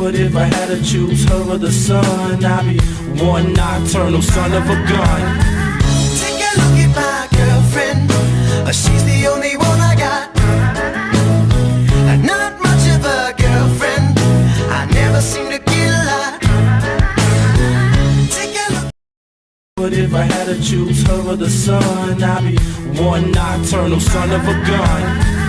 But if I had to choose her or the sun, I'd be one nocturnal son of a gun. Take a look at my girlfriend, she's the only one I got. Not much of a girlfriend, I never seem to get a lot. Take a look. But if I had to choose her or the sun, I'd be one nocturnal son of a gun.